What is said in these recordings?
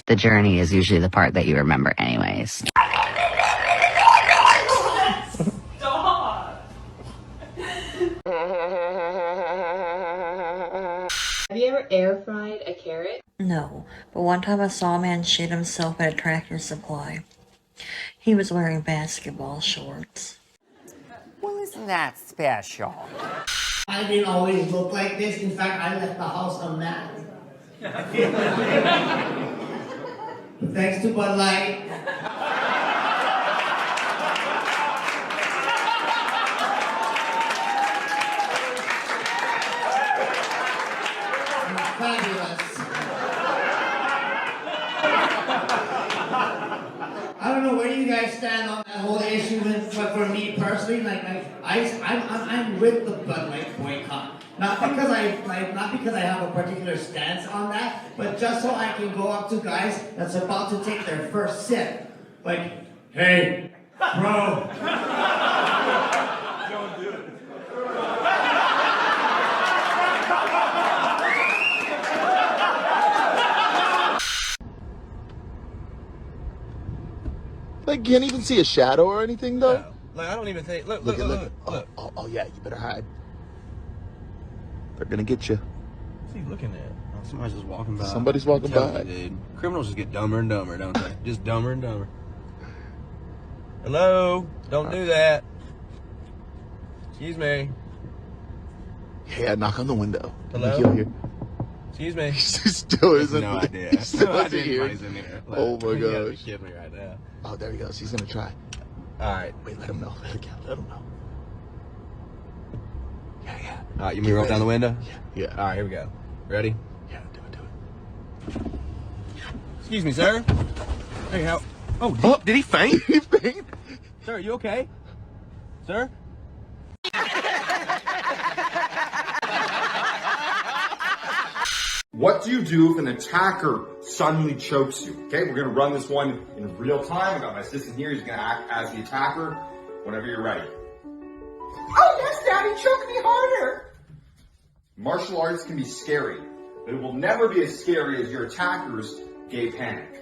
The journey is usually the part that you remember anyways. Stop! Have you ever air fried a carrot? No, but one time I saw a man shit himself at a Tractor Supply. He was wearing basketball shorts. Well, isn't that special? I didn't always look like this. In fact, I left the house unmarried. Thanks to Bud Light. Fabulous. I don't know where you guys stand on that whole issue, but for me personally, I'm with the Bud Light boycott. Not because I have a particular stance on that, but just so I can go up to guys that's about to take their first sip, like, hey, bro. Don't do it. Like, can't even see a shadow or anything, though? No. Like, I don't even think... Look. Oh, yeah, you better hide. They're gonna get you. What's he looking at? Oh, somebody's just walking by. Somebody's walking by. You, dude. Criminals just get dumber and dumber, don't they? Just dumber and dumber. Hello? Don't do that. Excuse me. Yeah, knock on the window. Hello? He'll hear. Excuse me. He still isn't. No idea. He still No isn't idea here. anybody's in here. Look, Oh my you gotta be gosh. kidding me right now. Oh, there he goes. He's gonna try. All right. Wait, let him know. Let him know. Yeah. All right, you want me to roll down the window? Yeah. All right, here we go. Ready? Yeah, do it. Excuse me, sir. Hey, how? Oh, did he faint? He faint? Sir, are you okay? Sir? What do you do if an attacker suddenly chokes you? Okay, we're gonna run this one in real time. I got my assistant here. He's gonna act as the attacker whenever you're ready. Oh yes, Daddy, choke me harder. Martial arts can be scary, but it will never be as scary as your attacker's gay panic.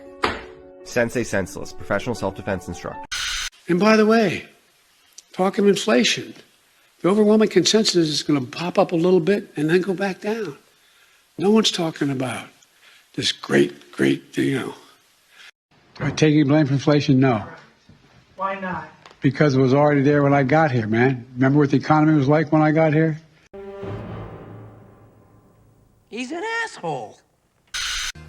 Sensei Senseless, professional self-defense instructor. And by the way, talk of inflation. The overwhelming consensus is going to pop up a little bit and then go back down. No one's talking about this great, Am I taking blame for inflation? No. Why not? Because it was already there when I got here, man. Remember what the economy was like when I got here? He's an asshole.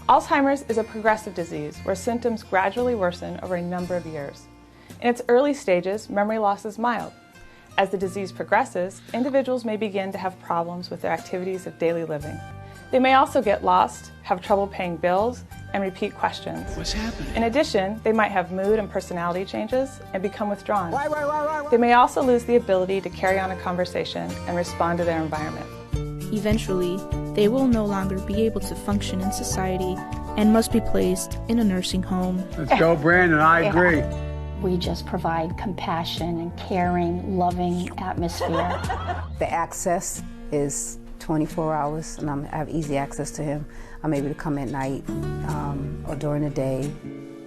Alzheimer's is a progressive disease where symptoms gradually worsen over a number of years. In its early stages, memory loss is mild. As the disease progresses, individuals may begin to have problems with their activities of daily living. They may also get lost, have trouble paying bills, and repeat questions. What's happening? In addition, they might have mood and personality changes and become withdrawn. They may also lose the ability to carry on a conversation and respond to their environment. Eventually, they will no longer be able to function in society and must be placed in a nursing home. Let's go, Brandon. I agree. We just provide compassion and caring, loving atmosphere. The access is 24 hours, and I have easy access to him. I'm able to come at night or during the day.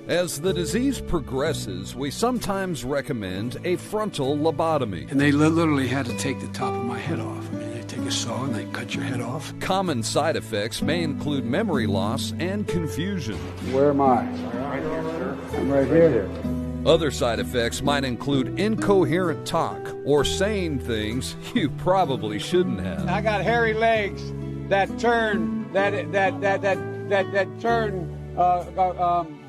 As the disease progresses, we sometimes recommend a frontal lobotomy. And they literally had to take the top of my head off. I mean, they take a saw and they cut your head off. Common side effects may include memory loss and confusion. Where am I? Right here, sir. I'm right here. Other side effects might include incoherent talk or saying things you probably shouldn't have. I got hairy legs that turn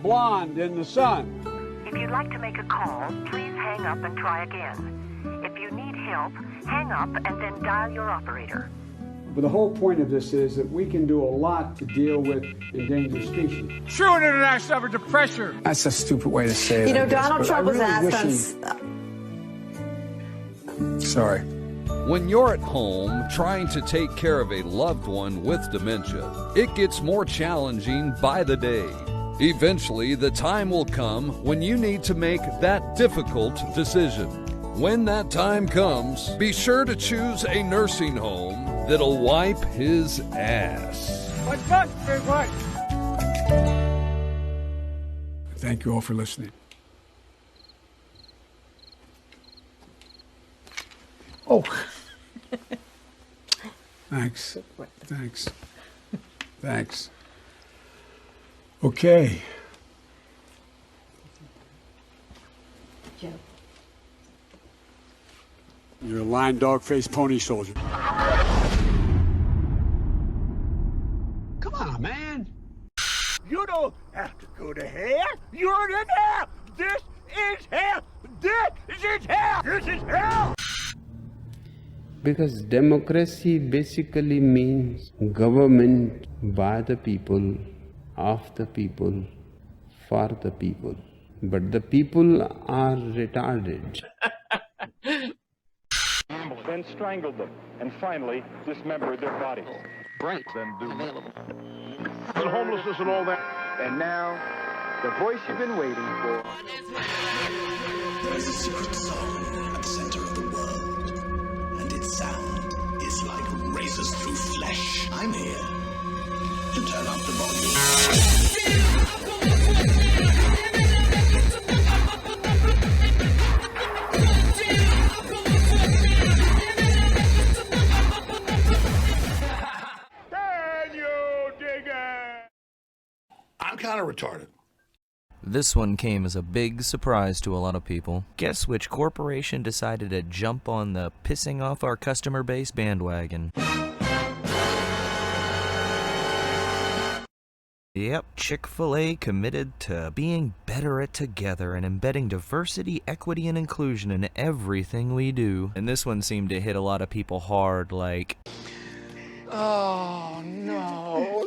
blonde in the sun. If you'd like to make a call, please hang up and try again. If you need help, hang up and then dial your operator. But the whole point of this is that we can do a lot to deal with endangered species. True international average of pressure. That's a stupid way to say it. You know, Donald Trump was asked on... Sorry. When you're at home trying to take care of a loved one with dementia, it gets more challenging by the day. Eventually, the time will come when you need to make that difficult decision. When that time comes, be sure to choose a nursing home that'll wipe his ass. What's up, big one? Thank you all for listening. Oh. Thanks. Thanks. Thanks. Okay. Joe. You're a lying dog-faced pony soldier. Come on, man. You don't have to go to hell. You're in hell. This is hell. This is hell. This is hell. Because democracy basically means government by the people, of the people, for the people. But the people are retarded. Then strangled them, and finally dismembered their bodies. Right. Then do Available. and homelessness and all that. And now, the voice you've been waiting for. There is a secret song at the center of the world, and its sound is like razors through flesh. I'm here to turn up the volume. I'm kind of retarded. This one came as a big surprise to a lot of people. Guess which corporation decided to jump on the pissing off our customer base bandwagon? Yep, Chick-fil-A committed to being better at together and embedding diversity, equity, and inclusion in everything we do. And this one seemed to hit a lot of people hard, like... Oh, no, no.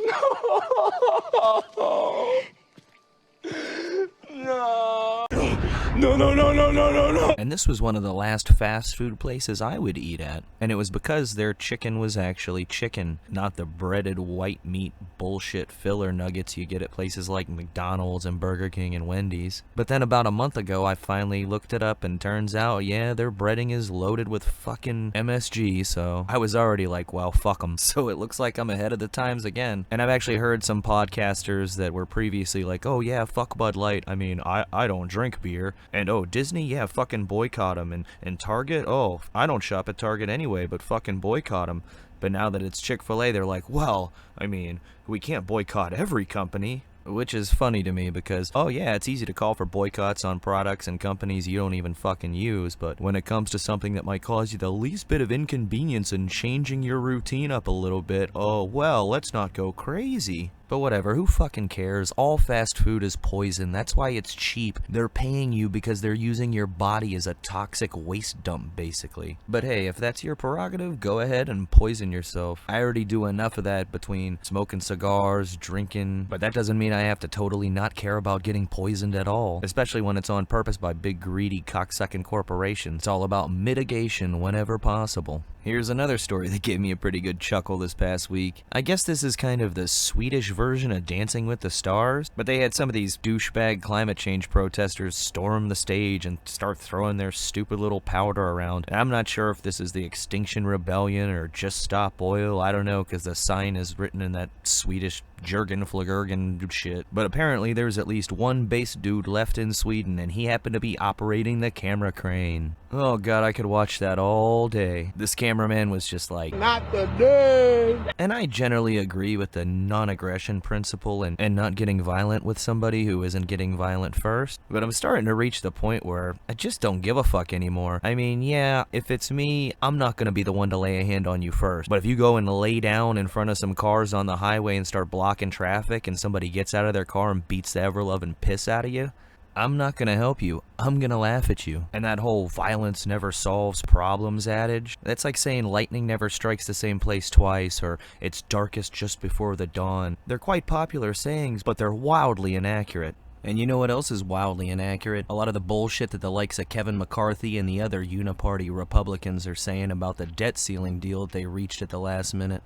No. And this was one of the last fast food places I would eat at. And it was because their chicken was actually chicken, not the breaded white meat bullshit filler nuggets you get at places like McDonald's and Burger King and Wendy's. But then about a month ago, I finally looked it up and turns out, yeah, their breading is loaded with fucking MSG, so I was already like, well, fuck them. So it looks like I'm ahead of the times again. And I've actually heard some podcasters that were previously like, oh yeah, fuck Bud Light. I mean, I don't drink beer. And oh, Disney, yeah, fucking boycott them. And Target, oh, I don't shop at Target anyway, but fucking boycott them. But now that it's Chick-fil-A, they're like, well, I mean, we can't boycott every company. Which is funny to me because, oh yeah, it's easy to call for boycotts on products and companies you don't even fucking use, but when it comes to something that might cause you the least bit of inconvenience and changing your routine up a little bit, oh well, let's not go crazy. But whatever, who fucking cares? All fast food is poison, that's why it's cheap. They're paying you because they're using your body as a toxic waste dump, basically. But hey, if that's your prerogative, go ahead and poison yourself. I already do enough of that between smoking cigars, drinking, but that doesn't mean I have to totally not care about getting poisoned at all. Especially when it's on purpose by big greedy cocksucking corporations. It's all about mitigation whenever possible. Here's another story that gave me a pretty good chuckle this past week. I guess this is kind of the Swedish version of Dancing with the Stars, but they had some of these douchebag climate change protesters storm the stage and start throwing their stupid little powder around. And I'm not sure if this is the Extinction Rebellion or Just Stop Oil, I don't know, because the sign is written in that Swedish Jurgen Flagurgen shit. But apparently there's at least one bass dude left in Sweden, and he happened to be operating the camera crane. Oh god, I could watch that all day. This cameraman was just like, not the day. And I generally agree with the non-aggression principle and not getting violent with somebody who isn't getting violent first. But I'm starting to reach the point where I just don't give a fuck anymore. I mean, yeah, if it's me, I'm not gonna be the one to lay a hand on you first. But if you go and lay down in front of some cars on the highway and start blocking traffic and somebody gets out of their car and beats the ever-loving piss out of you, I'm not gonna help you. I'm gonna laugh at you. And that whole violence never solves problems adage, that's like saying lightning never strikes the same place twice, or it's darkest just before the dawn. They're quite popular sayings, but they're wildly inaccurate. And you know what else is wildly inaccurate? A lot of the bullshit that the likes of Kevin McCarthy and the other uniparty Republicans are saying about the debt ceiling deal that they reached at the last minute.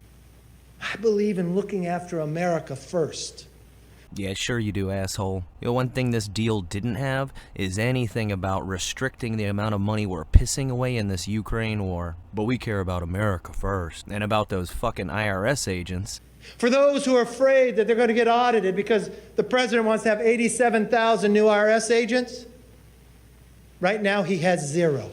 I believe in looking after America first. Yeah, sure you do, asshole. You know, one thing this deal didn't have is anything about restricting the amount of money we're pissing away in this Ukraine war. But we care about America first, and about those fucking IRS agents. For those who are afraid that they're going to get audited because the president wants to have 87,000 new IRS agents, right now he has 0.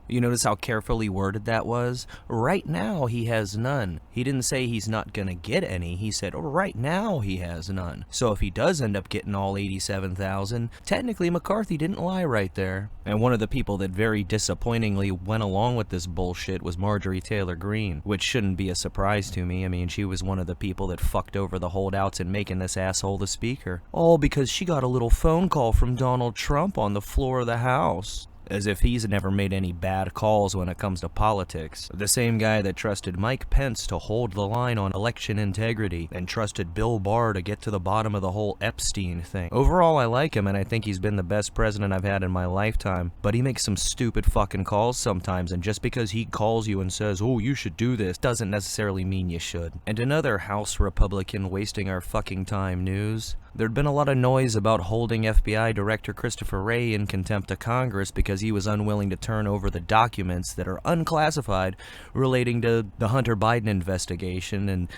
You notice how carefully worded that was? Right now, he has none. He didn't say he's not gonna get any. He said, oh, right now, he has none. So if he does end up getting all 87,000, technically McCarthy didn't lie right there. And one of the people that very disappointingly went along with this bullshit was Marjorie Taylor Greene, which shouldn't be a surprise to me. I mean, she was one of the people that fucked over the holdouts in making this asshole the speaker. All because she got a little phone call from Donald Trump on the floor of the House. As if he's never made any bad calls when it comes to politics. The same guy that trusted Mike Pence to hold the line on election integrity and trusted Bill Barr to get to the bottom of the whole Epstein thing. Overall, I like him and I think he's been the best president I've had in my lifetime, but he makes some stupid fucking calls sometimes, and just because he calls you and says, oh, you should do this, doesn't necessarily mean you should. And another House Republican wasting our fucking time news. There'd been a lot of noise about holding FBI Director Christopher Wray in contempt of Congress because he was unwilling to turn over the documents that are unclassified relating to the Hunter Biden investigation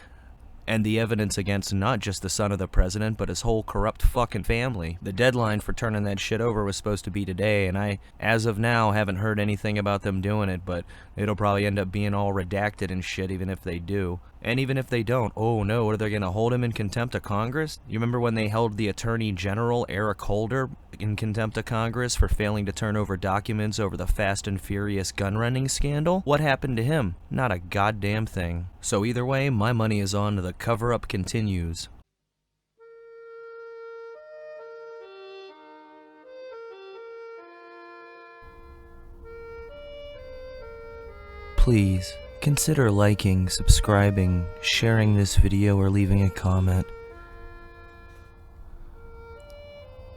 and the evidence against not just the son of the president, but his whole corrupt fucking family. The deadline for turning that shit over was supposed to be today, and I, as of now, haven't heard anything about them doing it, but it'll probably end up being all redacted and shit even if they do. And even if they don't, oh no, are they going to hold him in contempt of Congress? You remember when they held the Attorney General, Eric Holder, in contempt of Congress for failing to turn over documents over the Fast and Furious gun-running scandal? What happened to him? Not a goddamn thing. So either way, my money is on to the cover-up continues. Please consider liking, subscribing, sharing this video, or leaving a comment.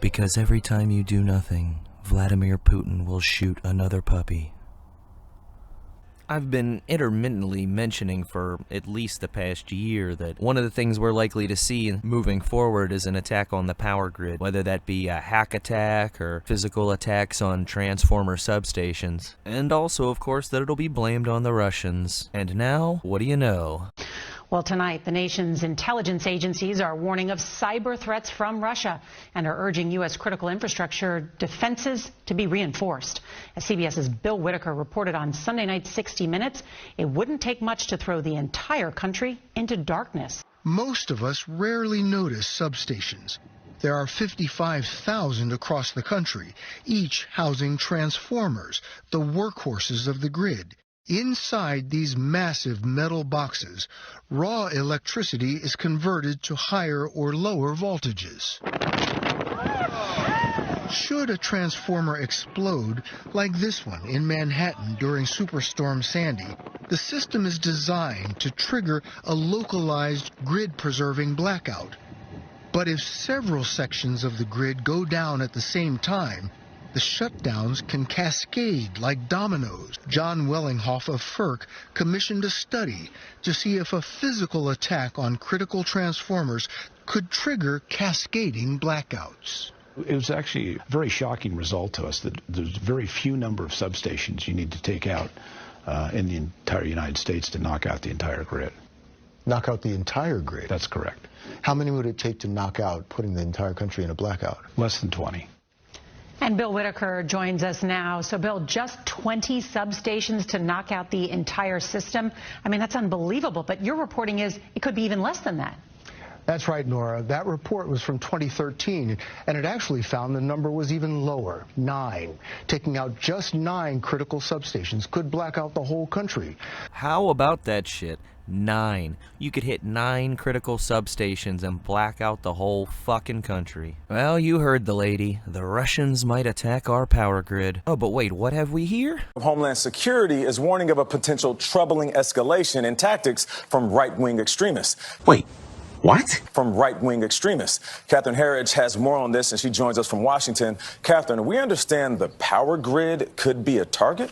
Because every time you do nothing, Vladimir Putin will shoot another puppy. I've been intermittently mentioning for at least the past year that one of the things we're likely to see moving forward is an attack on the power grid, whether that be a hack attack or physical attacks on transformer substations. And also, of course, that it'll be blamed on the Russians. And now, what do you know? Well, tonight, the nation's intelligence agencies are warning of cyber threats from Russia and are urging U.S. critical infrastructure defenses to be reinforced. As CBS's Bill Whitaker reported on Sunday night's 60 Minutes, it wouldn't take much to throw the entire country into darkness. Most of us rarely notice substations. There are 55,000 across the country, each housing transformers, the workhorses of the grid. Inside these massive metal boxes, raw electricity is converted to higher or lower voltages. Should a transformer explode, like this one in Manhattan during Superstorm Sandy, the system is designed to trigger a localized grid-preserving blackout. But if several sections of the grid go down at the same time, the shutdowns can cascade like dominoes. John Wellinghoff of FERC commissioned a study to see if a physical attack on critical transformers could trigger cascading blackouts. It was actually a very shocking result to us that there's very few number of substations you need to take out in the entire United States to knock out the entire grid. Knock out the entire grid? That's correct. How many would it take to knock out, putting the entire country in a blackout? Less than 20. And Bill Whitaker joins us now. So, Bill, just 20 substations to knock out the entire system? I mean, that's unbelievable. But your reporting is it could be even less than that. That's right, Nora. That report was from 2013, and it actually found the number was even lower, 9. Taking out just 9 critical substations could black out the whole country. How about that shit? 9. You could hit 9 critical substations and black out the whole fucking country. Well, you heard the lady. The Russians might attack our power grid. Oh, but wait, what have we here? Homeland Security is warning of a potential troubling escalation in tactics from right-wing extremists. Wait, what? From right-wing extremists. Catherine Herridge has more on this, and she joins us from Washington. Catherine, we understand the power grid could be a target?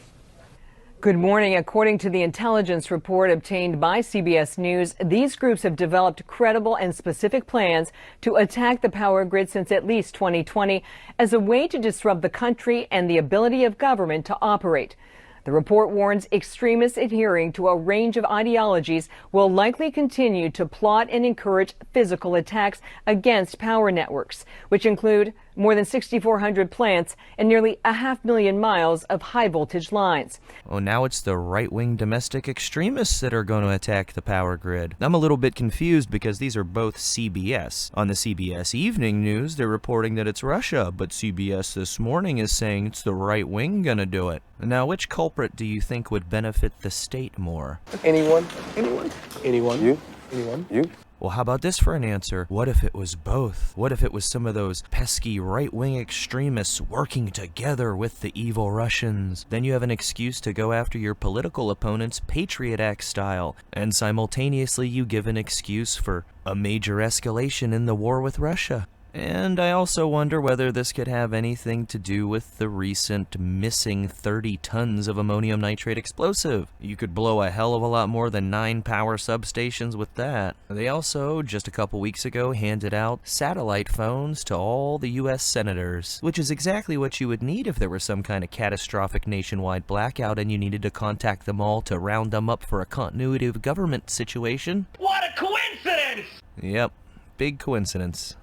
Good morning. According to the intelligence report obtained by CBS News, these groups have developed credible and specific plans to attack the power grid since at least 2020 as a way to disrupt the country and the ability of government to operate. The report warns extremists adhering to a range of ideologies will likely continue to plot and encourage physical attacks against power networks, which include more than 6,400 plants and nearly 500,000 miles of high-voltage lines. Oh, now it's the right-wing domestic extremists that are going to attack the power grid. I'm a little bit confused because these are both CBS. On the CBS Evening News, they're reporting that it's Russia, but CBS this morning is saying it's the right wing going to do it. Now, which culprit do you think would benefit the state more? Anyone? Anyone? Anyone? You? Anyone? You? Well, how about this for an answer? What if it was both? What if it was some of those pesky right-wing extremists working together with the evil Russians? Then you have an excuse to go after your political opponents Patriot Act style, and simultaneously you give an excuse for a major escalation in the war with Russia. And I also wonder whether this could have anything to do with the recent missing 30 tons of ammonium nitrate explosive. You could blow a hell of a lot more than 9 power substations with that. They also, just a couple weeks ago, handed out satellite phones to all the US senators, which is exactly what you would need if there were some kind of catastrophic nationwide blackout and you needed to contact them all to round them up for a continuity of government situation. What a coincidence! Yep, big coincidence.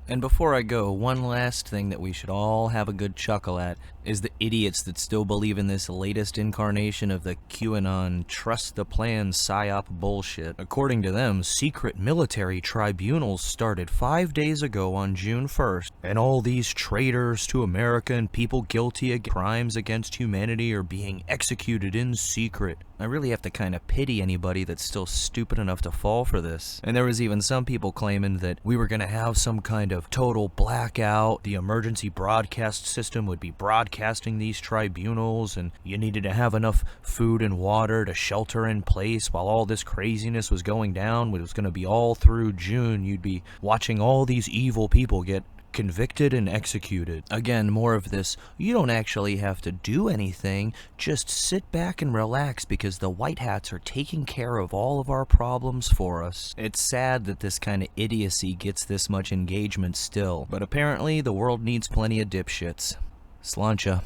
And before I go, one last thing that we should all have a good chuckle at is the idiots that still believe in this latest incarnation of the QAnon trust the plan psyop bullshit. According to them, secret military tribunals started 5 days ago on June 1st, and all these traitors to America and people guilty of crimes against humanity are being executed in secret. I really have to kind of pity anybody that's still stupid enough to fall for this. And there was even some people claiming that we were going to have some kind of total blackout, the emergency broadcast system would be broadcasting these tribunals, and you needed to have enough food and water to shelter in place while all this craziness was going down. It was going to be all through June. You'd be watching all these evil people get convicted and executed. Again, more of this, you don't actually have to do anything, just sit back and relax because the white hats are taking care of all of our problems for us. It's sad that this kind of idiocy gets this much engagement still, but apparently the world needs plenty of dipshits. Sláinte.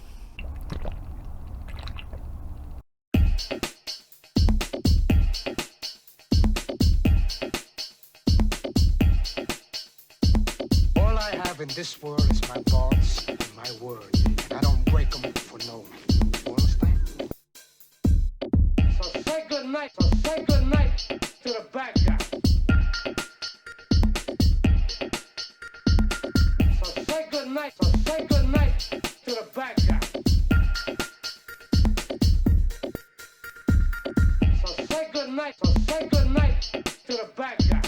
In this world is my thoughts and my words, and I don't break them for no one. You understand? So say good night to the bad guy. So say good night to the bad guy. So say good night to the bad guy.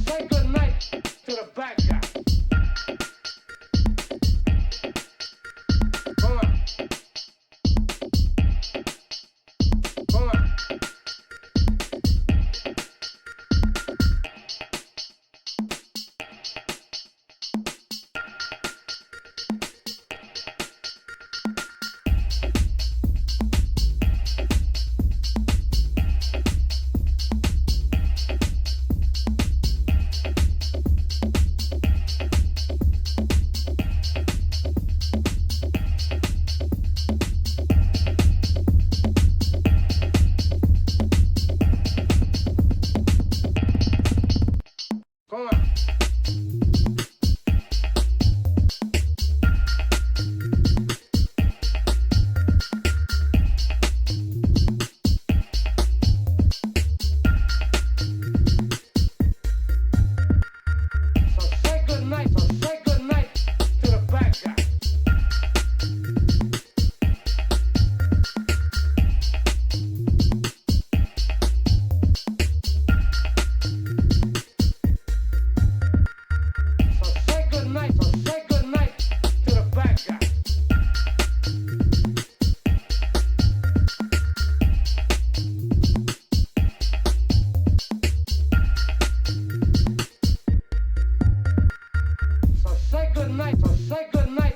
Say good night to the bad guy. Come on. Come on. Say good night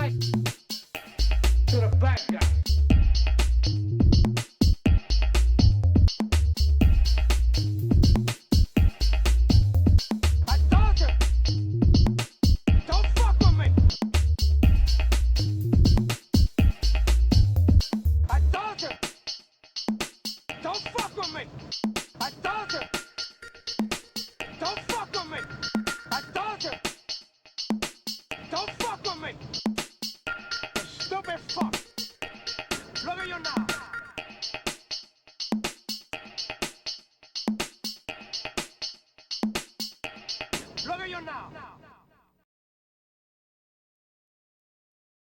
night to the bad guy. I told you, don't fuck with me. I told you, don't fuck with me. I told you, don't fuck with me. I told you, don't fuck with me. You stupid fuck. Look at you now. Look at you now.